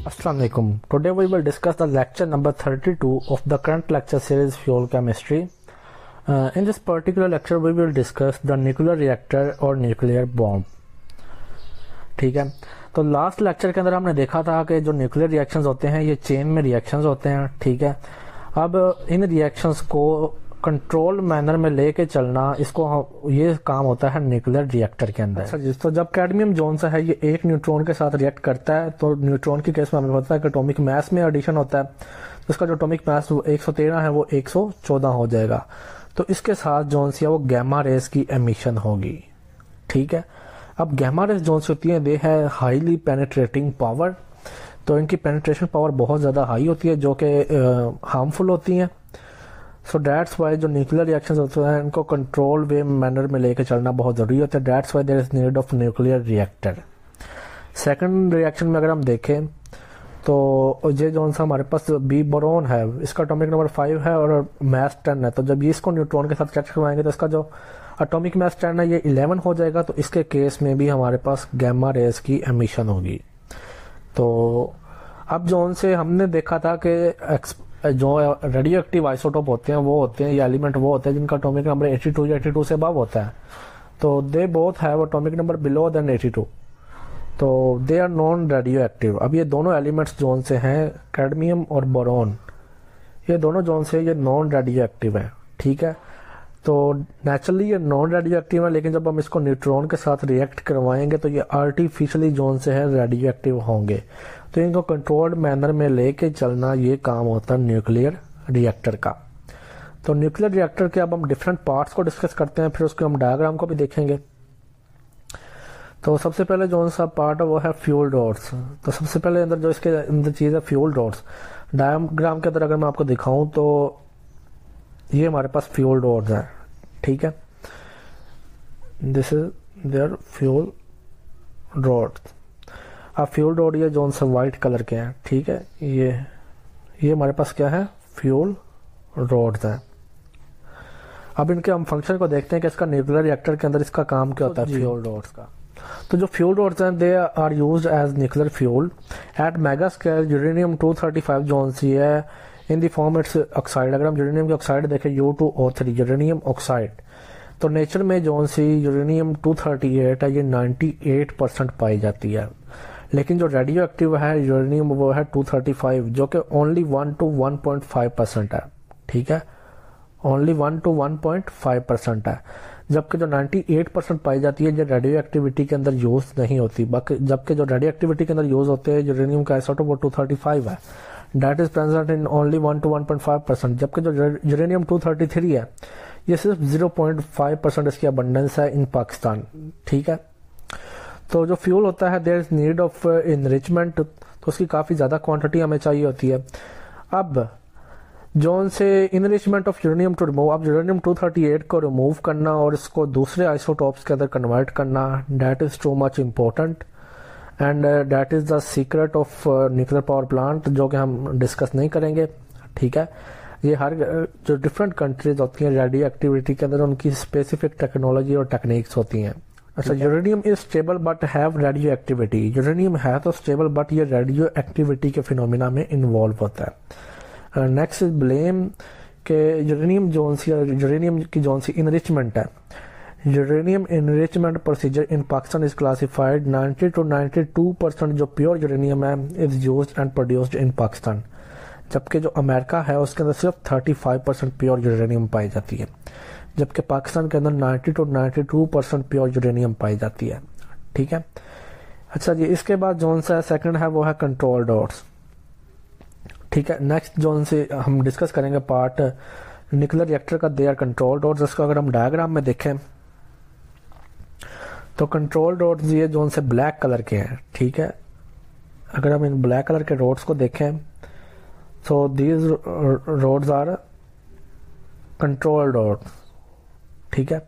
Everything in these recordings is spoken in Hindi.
Assalamu alaikum. Today we will discuss the lecture number 32 of the current lecture series Fuel Chemistry. In this particular lecture we will discuss the nuclear reactor और nuclear bomb. ठीक है, तो लास्ट लेक्चर के अंदर हमने देखा था कि जो न्यूक्लियर रिएक्शंस होते हैं ये चेन में रिएक्शंस होते हैं. ठीक है, अब इन रिएक्शंस को कंट्रोल मैनर में लेके चलना, इसको ये काम होता है न्यूक्लियर रिएक्टर के अंदर. अच्छा जी, तो जब कैडमियम जोन सा है ये एक न्यूट्रॉन के साथ रिएक्ट करता है तो न्यूट्रॉन की केस में हमें पता है कि एटॉमिक मास में एडिशन होता है, तो इसका जो एटॉमिक मास 113 है वो 114 हो जाएगा. तो इसके साथ जोन सी है वो गैमा रेस की एमिशन होगी. ठीक है, अब गैमा रेस जोन से होती है दे है हाईली पेनिट्रेटिंग पावर, तो इनकी पेनिट्रेशन पावर बहुत ज़्यादा हाई होती है जो कि हार्मफुल होती हैं. सो डैट्स वाई जो न्यूक्लियर रिएक्शंस होते हैं इनको कंट्रोल वे मैनर में लेकर चलना बहुत ज़रूरी होता है. That's why there is need of nuclear reactor. Second reaction में अगर हम देखें तो ये जो सा हमारे पास बी बोरोन है, इसका एटॉमिक नंबर 5 है और मास 10 है. तो जब ये इसको न्यूट्रॉन के साथ कैच करवाएंगे तो इसका जो एटॉमिक मास 10 है ये 11 हो जाएगा. तो इसके केस में भी हमारे पास गैमा रेस की एमिशन होगी. तो अब जो से हमने देखा था कि जो रेडियो एक्टिव आइसोटोप होते हैं वो होते हैं, ये एलिमेंट वो होते हैं जिनका एटॉमिक नंबर 82 या 82 से अबव होता है. तो they both have atomic number below than 82, तो they are non radioactive. अब ये दोनों एलिमेंट्स जोन से हैं कैडमियम और बोरॉन, ये दोनों जोन से ये नॉन रेडियो एक्टिव है. ठीक है, तो नेचुरली ये नॉन रेडियो एक्टिव है, लेकिन जब हम इसको न्यूट्रॉन के साथ रिएक्ट करवाएंगे तो ये आर्टिफिशियली जोन से है रेडियो एक्टिव होंगे. तो इनको कंट्रोल्ड मैनर में लेके चलना ये काम होता है न्यूक्लियर रिएक्टर का. तो न्यूक्लियर रिएक्टर के अब हम डिफरेंट पार्ट्स को डिस्कस करते हैं, फिर उसके हम डायग्राम को भी देखेंगे. तो सबसे पहले जो सा पार्ट है वो है फ्यूल रोड्स. तो सबसे पहले अंदर जो इसके अंदर चीज़ है फ्यूल रोड्स. डायग्राम के अंदर अगर मैं आपको दिखाऊं तो ये हमारे पास फ्यूल रोड्स हैं. ठीक है, this is their fuel rods. अब फ्यूल रोड ये जोन से वाइट कलर के हैं. ठीक है, ये हमारे पास क्या है, फ्यूल रोड्स हैं. अब इनके हम फंक्शन को देखते हैं कि इसका न्यूक्लियर रिएक्टर के अंदर इसका काम क्या होता है फ्यूल रोड्स का. तो जो फ्यूल रोड्स हैं they are used as nuclear fuel at mega scale. Uranium 235 जोन सी है in the form its oxide. अगर हम यूरेनियम की ऑक्साइड देखें U2O3 यूरेनियम ऑक्साइड, तो नेचर में जोन सी यूरेनियम 238 है ये 98% पाई जाती है. लेकिन जो रेडियो एक्टिव है यूरेनियम वो है 235 जो कि ओनली 1 to 1.5% है. ठीक है, ओनली 1 to 1.5% है, जबकि जो 98% पाई जाती है जो रेडियो एक्टिविटी के अंदर यूज नहीं होती. बाकी जबकि जो रेडियो एक्टिविटी के अंदर यूज होते हैं यूरेनियम का आइसोटोप वो 235 है, that is present in only 1 to 1.5%. जबकि जो यूरेनियम 233 है ये सिर्फ 0.5% इसकी अबंडेंस है इन पाकिस्तान. ठीक है, तो जो फ्यूल होता है there is need of enrichment, तो उसकी काफ़ी ज़्यादा क्वांटिटी हमें चाहिए होती है. अब जोन से enrichment of uranium two remove, अब यूरेनियम 238 को रिमूव करना और इसको दूसरे आइसोटॉप्स के अंदर कन्वर्ट करना, that is too much important and that is the secret of nuclear power plant जो कि हम डिस्कस नहीं करेंगे. ठीक है, ये हर जो डिफरेंट कंट्रीज होती हैं रेडियो एक्टिविटी के अंदर उनकी स्पेसिफिक टेक्नोलॉजी और टेक्निक्स होती हैं. अच्छा, uranium is stable but have radio activity. Uranium है तो स्टेबल बट ये रेडियो एक्टिविटी के फिनोमिना में इन्वॉल्व होता है. नेक्स्ट इज ब्लेम के यूरेनियम जोन सी, यूरेनियम की जोन सी इनरिचमेंट है. Uranium enrichment procedure in Pakistan is classified 90 to 92% जो प्योर यूरेनियम है is used and produced in Pakistan, जबकि जो अमेरिका है उसके अंदर सिर्फ 35% प्योर यूरेनियम पाई जाती है, जबकि पाकिस्तान के अंदर 90 to 92% प्योर यूरेनियम पाई जाती है. ठीक है, अच्छा जी, इसके बाद जोन सा सेकंड है वो है कंट्रोल डॉट्स. ठीक है, नेक्स्ट जोन से हम डिस्कस करेंगे पार्ट न्यूक्लियर रिएक्टर का, दे आर कंट्रोल डॉट्स. इसको अगर हम डायग्राम में देखें तो कंट्रोल डॉट्स ये जोन से ब्लैक कलर के हैं. ठीक है, अगर हम इन ब्लैक कलर के रोड्स को देखें तो these rods are control dots. ठीक है,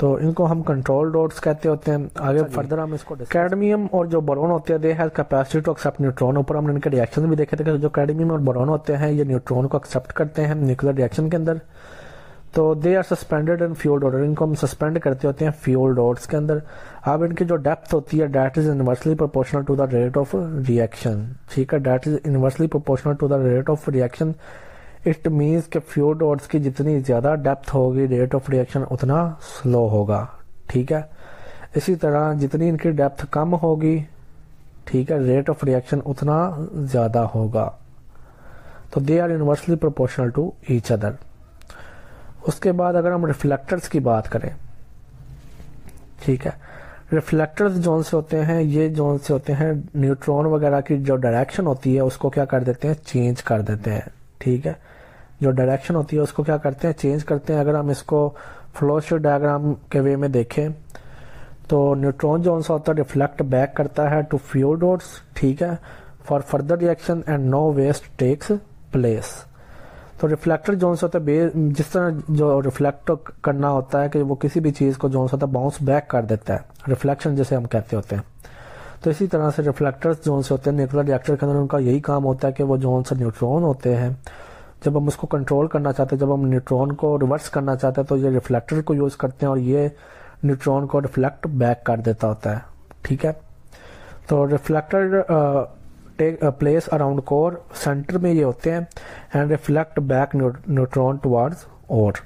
तो इनको हम कंट्रोल डॉट्स कहते होते हैं. आगे फर्दर हम इसको कैडमियम और जो बोरॉन होते हैं they have capacity to accept neutron. ऊपर हमने इनके रिएक्शन भी देखे थे कि जो कैडमियम और बोरॉन होते हैं ये न्यूट्रॉन को एक्सेप्ट करते हैं न्यूक्लियर रिएक्शन के अंदर. तो they are suspended in fuel dot, इनको हम सस्पेंड करते होते हैं फ्यूल डॉट्स के अंदर। अब इनकी जो डेप्थ होती है that is inversely proportional to the rate of reaction, ठीक है, that is inversely proportional to the rate of reaction. It means कि फ्यूल डॉट्स की जितनी ज़्यादा डेप्थ होगी रेट ऑफ रिएक्शन उतना स्लो होगा, ठीक है। इसी तरह जितनी इनकी डेप्थ कम होगी, ठीक है, रेट ऑफ रिएक्शन उतना ज़्यादा होगा। तो they are inversely proportional to each other. उसके बाद अगर हम रिफ्लेक्टर्स की बात करें, ठीक है, रिफ्लेक्टर्स जोन से होते हैं, ये जोन से होते हैं न्यूट्रॉन वगैरह की जो डायरेक्शन होती है उसको क्या कर देते हैं, चेंज कर देते हैं, ठीक है। जो डायरेक्शन होती है उसको क्या करते हैं, चेंज करते हैं। अगर हम इसको फ्लो शीट डायग्राम के वे में देखें तो न्यूट्रॉन जोन से होता है रिफ्लेक्ट बैक करता है टू फ्यूल डॉट्स, ठीक है, for further reaction and no waste takes place. तो रिफ्लेक्टर जोन से होता है जिस तरह जो रिफ्लेक्ट करना होता है कि वो किसी भी चीज़ को जोन से होता है बाउंस बैक कर देता है, रिफ्लेक्शन जैसे हम कहते होते हैं। तो इसी तरह से रिफ्लेक्टर्स जोन से होते हैं न्यूक्लियर रिएक्टर के अंदर, उनका यही काम होता है कि वो जोन से न्यूट्रॉन होते हैं, जब हम उसको कंट्रोल करना चाहते हैं, जब हम न्यूट्रॉन को रिवर्स करना चाहते हैं तो ये रिफ्लेक्टर को यूज़ करते हैं और ये न्यूट्रॉन को रिफ्लेक्ट बैक कर देता होता है, ठीक है। तो reflector take place around core, centre में ये होते हैं, and reflect back neutron towards ओर।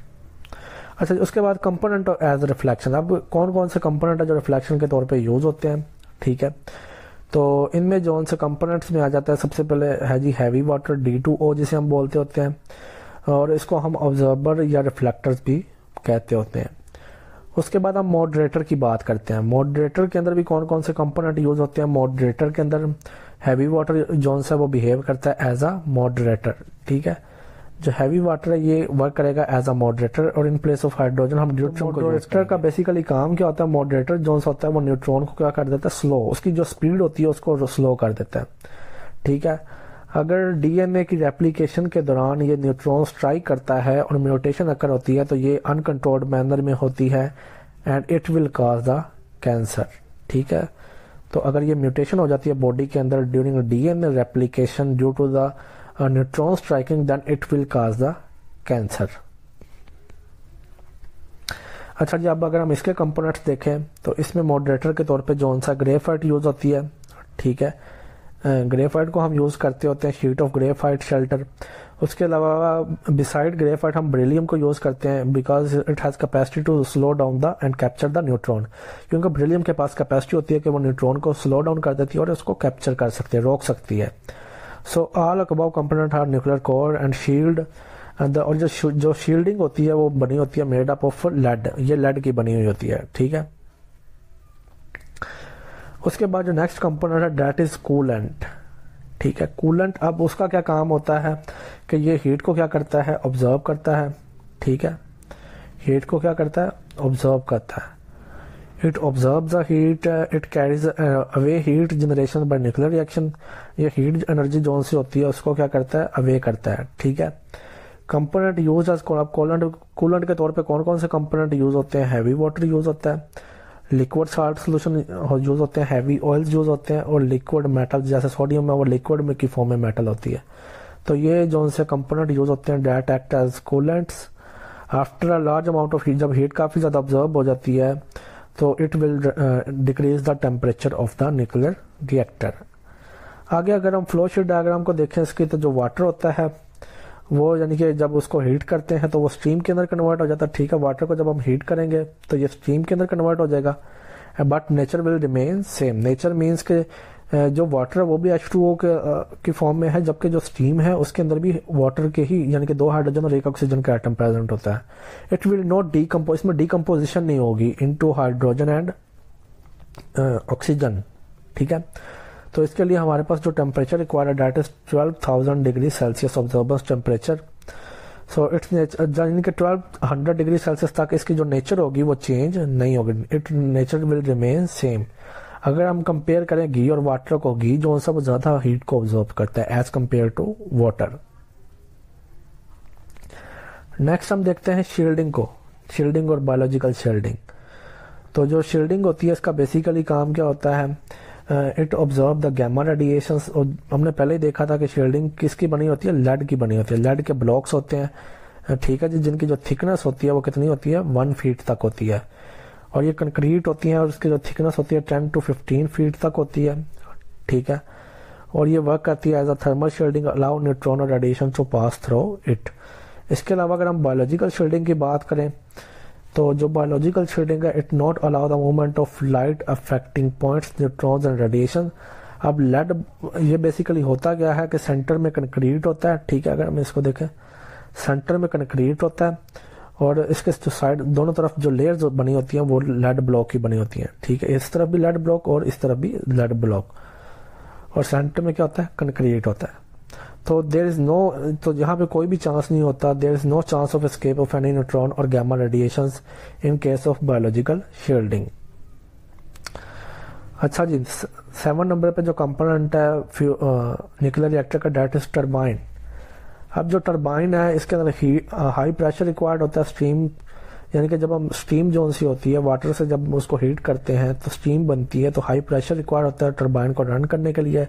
अच्छा, उसके बाद कंपोनेंट एज रिफ्लेक्शन। अब कौन कौन से कंपोनेंट है जो रिफ्लेक्शन के तौर पे यूज होते हैं, ठीक है। तो इनमें जो से कंपोनेंट्स में आ जाता है, सबसे पहले है जी हैवी वाटर, D2O जिसे हम बोलते होते हैं, और इसको हम ऑब्जर्वर या रिफ्लेक्टर्स भी कहते होते हैं। उसके बाद हम मॉडरेटर की बात करते हैं। मॉडरेटर के अंदर भी कौन कौन से कंपोनेंट यूज होते हैं। मॉडरेटर के अंदर हैवी वाटर जोन सा वो बिहेव करता है एज अ मॉडरेटर, ठीक है। जो हैवी वाटर है ये वर्क करेगा एज अ मॉडरेटर, और इन प्लेस ऑफ हाइड्रोजन हम न्यूट्रॉन को। मॉडरेटर का बेसिकली काम क्या होता है, मॉडरेटर जोन सा होता है वो न्यूट्रॉन को क्या कर देता है, स्लो, उसकी जो स्पीड होती है उसको स्लो कर देता है, ठीक है। अगर डीएनए की रेप्लिकेशन के दौरान ये न्यूट्रॉन स्ट्राइक करता है और म्यूटेशन अकर होती है तो ये अनकंट्रोल्ड मैनर में होती है and it will cause the cancer, ठीक है। तो अगर ये म्यूटेशन हो जाती है बॉडी के अंदर during DNA replication due to the neutron striking, then it will cause the cancer. अच्छा जी, अब अगर हम इसके कंपोनेंट्स देखें तो इसमें मॉडरेटर के तौर पे जोन सा ग्रेफाइट यूज होती है, ठीक है। ग्रेफाइट को हम यूज करते होते हैं शीट ऑफ ग्रेफाइट शेल्टर। उसके अलावा बिसाइड ग्रेफाइट हम बेरिलियम को यूज करते हैं because it has capacity to slow down the and capture the neutron, क्योंकि बेरिलियम के पास कैपेसिटी होती है कि वो न्यूट्रॉन को स्लो डाउन कर देती है और उसको कैप्चर कर सकती है, रोक सकती है। So all above component are nuclear core and shield, और जो शील्डिंग होती है वो बनी होती है मेड अप ऑफ लेड, ये लेड की बनी हुई होती है, ठीक है। उसके बाद जो नेक्स्ट कंपोनेंट है दैट इज कूलेंट, ठीक है। कूलेंट, अब उसका क्या काम होता है कि ये हीट को क्या करता है, ऑब्जर्व करता है, ठीक है। हीट को क्या करता है, ऑब्जर्व करता है। It observe the heat, it carries away heat generation by nuclear reaction. ये हीट एनर्जी जोन से होती है उसको क्या करता है, अवे करता है, ठीक है। Component use as coolant, coolant के तौर पे कौन कौन से कंपोनेंट यूज होते हैं, हैवी वाटर यूज होता है, लिक्विड साल्ट सोल्यूशन यूज होते हैं, हैवी ऑयल्स यूज होते हैं, और लिक्विड मेटल जैसे सोडियम है वो लिक्विड में की फॉर्म में मेटल होती है। तो ये जो से कंपोनेंट यूज होते हैं that act as coolants after a large amount of heat. जब हीट काफी ज्यादा ऑब्जर्व हो जाती है तो it will decrease the temperature of the nuclear reactor. आगे अगर हम फ्लो शीट डायग्राम को देखें इसकी, तो जो वाटर होता है वो यानी कि जब उसको हीट करते हैं तो वो स्टीम के अंदर कन्वर्ट हो जाता है, ठीक है। वाटर को जब हम हीट करेंगे तो ये स्टीम के अंदर कन्वर्ट हो जाएगा, but nature will remain same. Nature means के जो वाटर है वो भी H2O की फॉर्म में है, जबकि जो स्टीम है उसके अंदर भी वाटर के ही यानी कि 2 हाइड्रोजन और 1 ऑक्सीजन का एटम प्रेजेंट होता है। इट विल नॉट डीकम्पोज, इसमें डीकम्पोजिशन नहीं होगी इनटू हाइड्रोजन एंड ऑक्सीजन, ठीक है। तो इसके लिए हमारे पास जो temperature required that is 12,000 degree Celsius observance temperature. So it's यानी कि 1200 डिग्री सेल्सियस तक इसकी जो नेचर होगी वो चेंज नहीं होगी, it nature will remain same. अगर हम कंपेयर करें घी और वाटर को, घी जो सा वो ज्यादा हीट को ऑब्जर्व करता है as compare to water. Next हम देखते हैं शील्डिंग को, शील्डिंग और बायोलॉजिकल शील्डिंग। तो जो शील्डिंग होती है इसका बेसिकली काम क्या होता है, it observe the gamma radiations. और हमने पहले ही देखा था कि शील्डिंग किसकी बनी होती है, लेड की बनी होती है। लेड के ब्लॉक्स होते हैं ठीक है जी, जिनकी जो थिकनेस होती है वो कितनी होती है, 1 फीट तक होती है, और ये कंक्रीट होती है और इसकी जो थिकनेस होती है 10 to 15 फीट तक होती है, ठीक है। और ये वर्क करती है as a thermal shielding, allow neutron और radiation to pass through it. इसके अलावा अगर हम बायोलॉजिकल शील्डिंग की बात करें तो जो बायोलॉजिकल शील्डिंग है, it not allow the movement of light affecting points, neutrons and radiation. अब लेड ये बेसिकली होता क्या है कि सेंटर में कंक्रीट होता है, ठीक है। अगर हम इसको देखें, सेंटर में कंक्रीट होता है और इसके जो साइड दोनों तरफ जो लेयर्स बनी होती हैं वो लेड ब्लॉक की बनी होती हैं, ठीक है। इस तरफ भी लेड ब्लॉक और इस तरफ भी लेड ब्लॉक, और सेंटर में क्या होता है, कंक्रीट होता है। तो देयर इज नो, तो यहाँ पे कोई भी चांस नहीं होता, there is no chance of escape of any neutron और gamma radiations in case of biological shielding. अच्छा जी, 7 नंबर पे जो कंपोनेंट है न्यूक्लियर रिएक्टर का, डेट इज टरबाइन। अब जो टरबाइन है इसके अंदर हाई प्रेशर रिक्वायर्ड होता है, स्टीम, यानी कि जब हम स्टीम जो सी होती है वाटर से जब उसको हीट करते हैं तो स्टीम बनती है, तो हाई प्रेशर रिक्वायर्ड होता है टरबाइन को रन करने के लिए,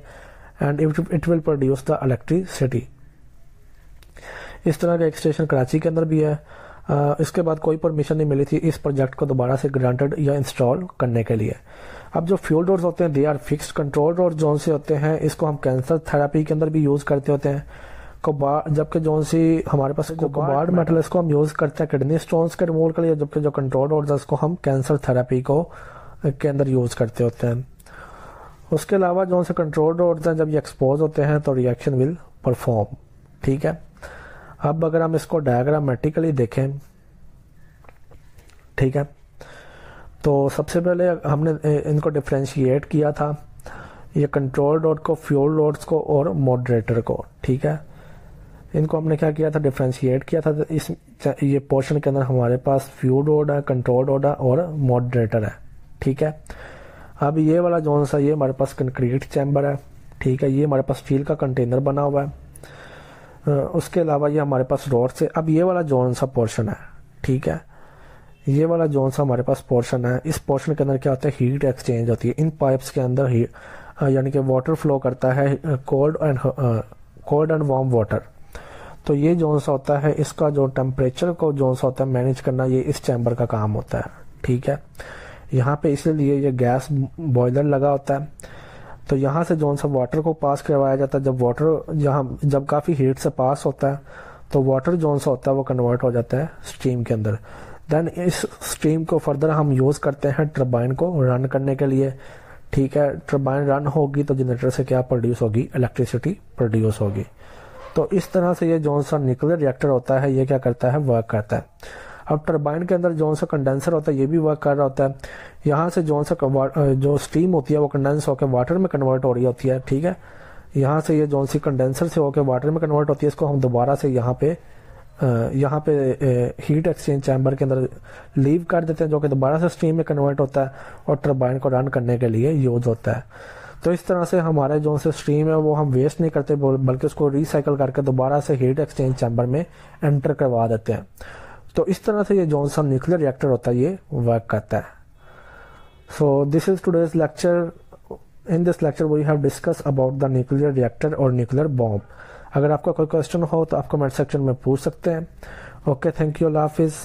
and it will produce the electricity. इस तरह का एक स्टेशन कराची के अंदर भी है। इसके बाद कोई परमिशन नहीं मिली थी इस प्रोजेक्ट को दोबारा से ग्रांटेड या इंस्टॉल करने के लिए। अब जो फ्यूल रोड्स होते हैं they are fixed control rod zone से होते हैं, इसको हम कैंसर थेरेपी के अंदर भी यूज करते होते हैं। जबकि जोन सी हमारे पास कोबाल्ट मेटल, इसको हम यूज करते हैं किडनी स्टोन्स के रिमूवल के लिए, जबकि जो कंट्रोल रोड्स है इसको हम कैंसर थेरेपी को के अंदर यूज करते होते हैं। उसके अलावा जो से कंट्रोल रोड्स हैं जब ये एक्सपोज होते हैं तो रिएक्शन विल परफॉर्म, ठीक है। अब अगर हम इसको डायग्रामेटिकली देखें, ठीक है, तो सबसे पहले हमने इनको डिफ्रेंशिएट किया था, ये कंट्रोल रोड को, फ्यूल रोड्स को और मॉडरेटर को, ठीक है। इनको हमने क्या किया था, डिफ्रेंशिएट किया था। तो इस ये पोर्शन के अंदर हमारे पास फ्यूल रोड है, कंट्रोल रोड है और मॉडरेटर है, ठीक है। अब ये वाला जोन सा, ये हमारे पास कंक्रीट चैम्बर है, ठीक है। ये हमारे पास स्टील का कंटेनर बना हुआ है। उसके अलावा ये हमारे पास रॉड से, अब ये वाला जोन सा पोर्शन है, ठीक है। ये वाला जोन सा हमारे पास पोर्शन है। इस पोर्शन के अंदर क्या होता है, हीट एक्सचेंज होती है। इन पाइप्स के अंदर ही यानी कि वाटर फ्लो करता है, कोल्ड एंड वार्म वाटर। तो ये जोन सा होता है, इसका जो टेम्परेचर को जोन सा होता है मैनेज करना, ये इस चैम्बर का काम होता है, ठीक है। यहाँ पे इसलिए ये गैस बॉयलर लगा होता है। तो यहाँ से जोन सा वाटर को पास करवाया जाता है। जब वाटर जब काफ़ी हीट से पास होता है तो वाटर जोन सा होता है वो कन्वर्ट हो जाता है स्टीम के अंदर। देन इस स्टीम को फर्दर हम यूज़ करते हैं टरबाइन को रन करने के लिए, ठीक है। टरबाइन रन होगी तो जनरेटर से क्या प्रोड्यूस होगी, इलेक्ट्रिसिटी प्रोड्यूस होगी। तो इस तरह से ये जोन सा न्यूक्लियर रिएक्टर होता है, ये क्या करता है, वर्क करता है। अब टरबाइन के अंदर जोन सा कंडेंसर होता है, ये भी वर्क कर रहा होता है। यहाँ से जोन सा जो स्टीम होती है वो कंडेंस होकर वाटर में कन्वर्ट हो रही होती है, ठीक है। यहाँ से ये जोन सी कंडेंसर से होकर वाटर में कन्वर्ट होती है, इसको हम दोबारा से यहाँ पे हीट एक्सचेंज चैम्बर के अंदर लीव कर देते हैं, जो कि दोबारा से स्टीम में कन्वर्ट होता है और टरबाइन को रन करने के लिए यूज होता है। तो इस तरह से हमारे जो से स्टीम है वो हम वेस्ट नहीं करते, बल्कि उसको रिसाइकल करके दोबारा से हीट एक्सचेंज चैम्बर में एंटर करवा देते हैं। तो इस तरह से ये जो सा न्यूक्लियर रिएक्टर होता है ये वर्क करता है। So this is today's lecture. In this lecture we have discuss about the nuclear reactor और न्यूक्लियर बॉम्ब। अगर आपका कोई क्वेश्चन हो तो आप कमेंट सेक्शन में पूछ सकते हैं। ओके, थैंक यू, अल्लाह हाफिज़।